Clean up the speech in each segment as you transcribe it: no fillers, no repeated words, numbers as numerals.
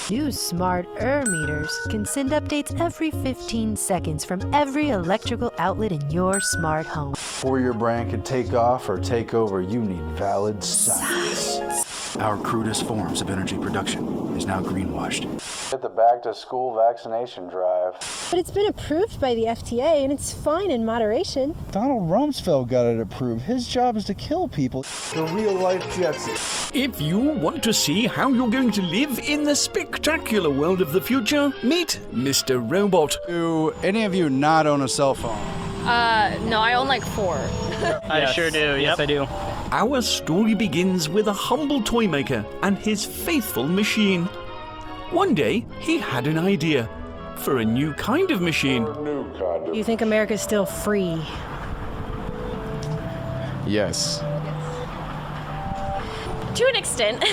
New smart meters can send updates every 15 seconds from every electrical outlet in your smart home. Before your brand can take off or take over, you need valid science. Our crudest forms of energy production is now greenwashed. At the back-to-school vaccination drive. But it's been approved by the FDA, and it's fine in moderation. Donald Rumsfeld got it approved. His job is to kill people. The real-life Jetson. If you want to see how you're going to live in the spectacular world of the future, meet Mr. Robot. Do any of you not own a cell phone? No, I own like 4. I sure do, yes I do. Our story begins with a humble toy maker and his faithful machine. One day, he had an idea for a new kind of machine. You think America's still free? Yes. To an extent.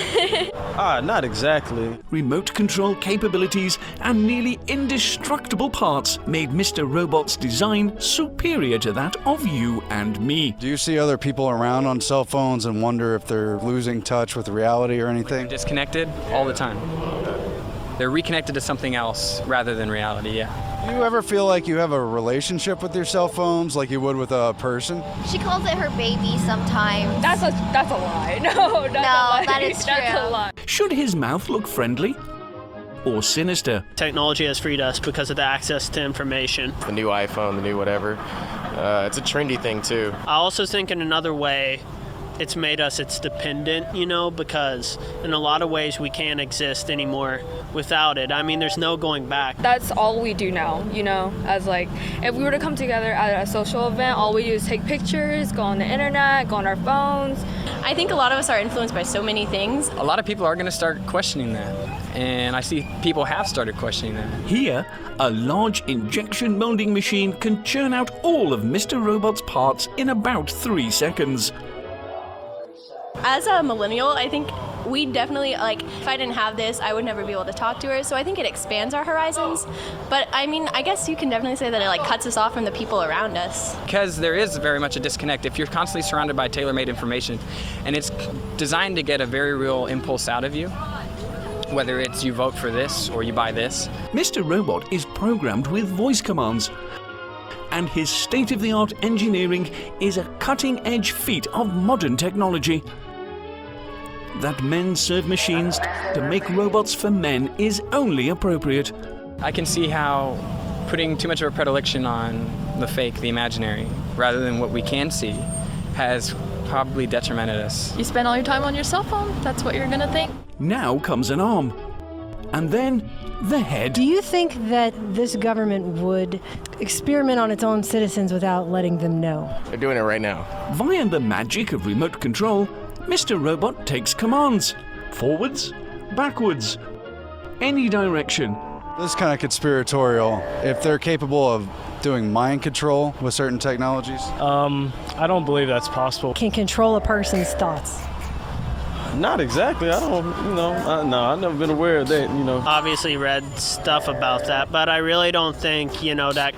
Not exactly. Remote control capabilities and nearly indestructible parts made Mr. Robot's design superior to that of you and me. Do you see other people around on cell phones and wonder if they're losing touch with reality or anything? Disconnected all the time. They're reconnected to something else rather than reality, yeah. Do you ever feel like you have a relationship with your cell phones like you would with a person? She calls it her baby sometimes. That's a lie. No, that's a lie. That is true. That's a lie. Should his mouth look friendly or sinister? Technology has freed us because of the access to information. The new iPhone, the new whatever. It's a trendy thing too. I also think in another way, it's made us its dependent, because in a lot of ways we can't exist anymore without it. I mean, there's no going back. That's all we do now, as like, if we were to come together at a social event, all we do is take pictures, go on the internet, go on our phones. I think a lot of us are influenced by so many things. A lot of people are going to start questioning that. And I see people have started questioning that. Here, a large injection molding machine can churn out all of Mr. Robot's parts in about 3 seconds. As a millennial, I think we definitely, if I didn't have this, I would never be able to talk to her. So I think it expands our horizons. But I mean, I guess you can definitely say that it cuts us off from the people around us. Because there is very much a disconnect. If you're constantly surrounded by tailor-made information, and it's designed to get a very real impulse out of you, whether it's you vote for this or you buy this. Mr. Robot is programmed with voice commands. And his state-of-the-art engineering is a cutting-edge feat of modern technology. That men serve machines to make robots for men is only appropriate. I can see how putting too much of a predilection on the fake, the imaginary, rather than what we can see, has probably detrimented us. You spend all your time on your cell phone, that's what you're gonna think. Now comes an arm. And then the head. Do you think that this government would experiment on its own citizens without letting them know? They're doing it right now. Via the magic of remote control, Mr. Robot takes commands. Forwards, backwards, any direction. This is kind of conspiratorial. If they're capable of doing mind control with certain technologies? I don't believe that's possible. Can control a person's thoughts? Not exactly. I don't, no, I've never been aware of that, Obviously read stuff about that, but I really don't think, that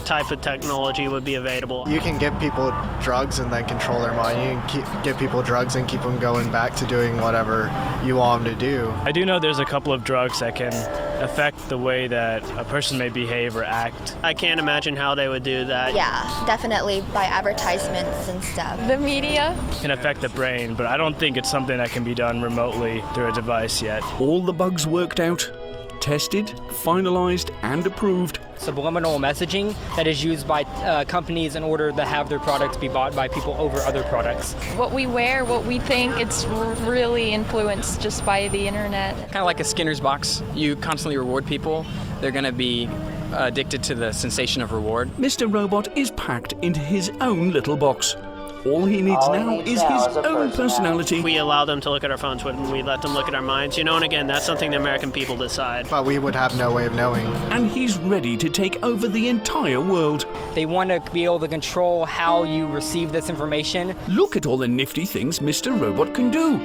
type of technology would be available. You can give people drugs and then control their mind. You can give people drugs and keep them going back to doing whatever you want them to do. I do know there's a couple of drugs that can affect the way that a person may behave or act. I can't imagine how they would do that. Yeah, definitely by advertisements and stuff. The media Can affect the brain, but I don't think it's something that can be done remotely through a device yet. All the bugs worked out, tested, finalized, and approved. Subliminal messaging that is used by companies in order to have their products be bought by people over other products. what we wear, what we think, it's really influenced just by the internet. Kind of like a Skinner's box. You constantly reward people. They're going to be addicted to the sensation of reward. Mr. Robot is packed into his own little box. All he needs now is his own personality. We allow them to look at our phones when we let them look at our minds, and again, that's something the American people decide. But we would have no way of knowing. And he's ready to take over the entire world. They want to be able to control how you receive this information. Look at all the nifty things Mr. Robot can do.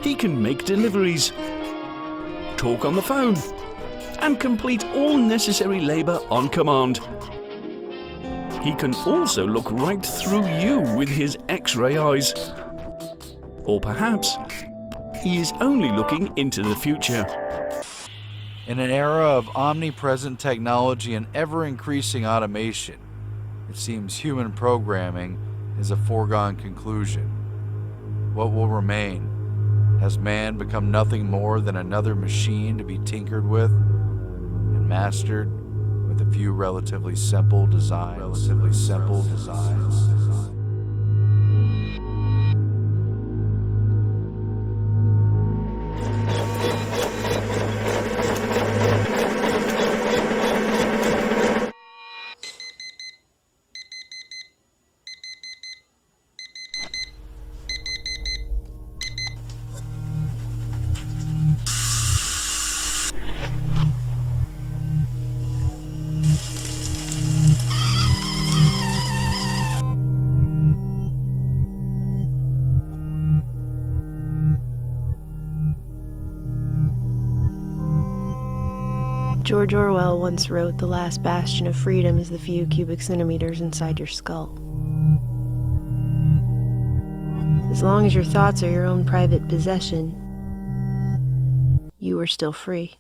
He can make deliveries, talk on the phone, and complete all necessary labor on command. He can also look right through you with his X-ray eyes. Or perhaps he is only looking into the future. In an era of omnipresent technology and ever-increasing automation, it seems human programming is a foregone conclusion. What will remain? Has man become nothing more than another machine to be tinkered with and mastered with a few relatively simple designs? George Orwell once wrote, "The last bastion of freedom is the few cubic centimeters inside your skull." As long as your thoughts are your own private possession, you are still free.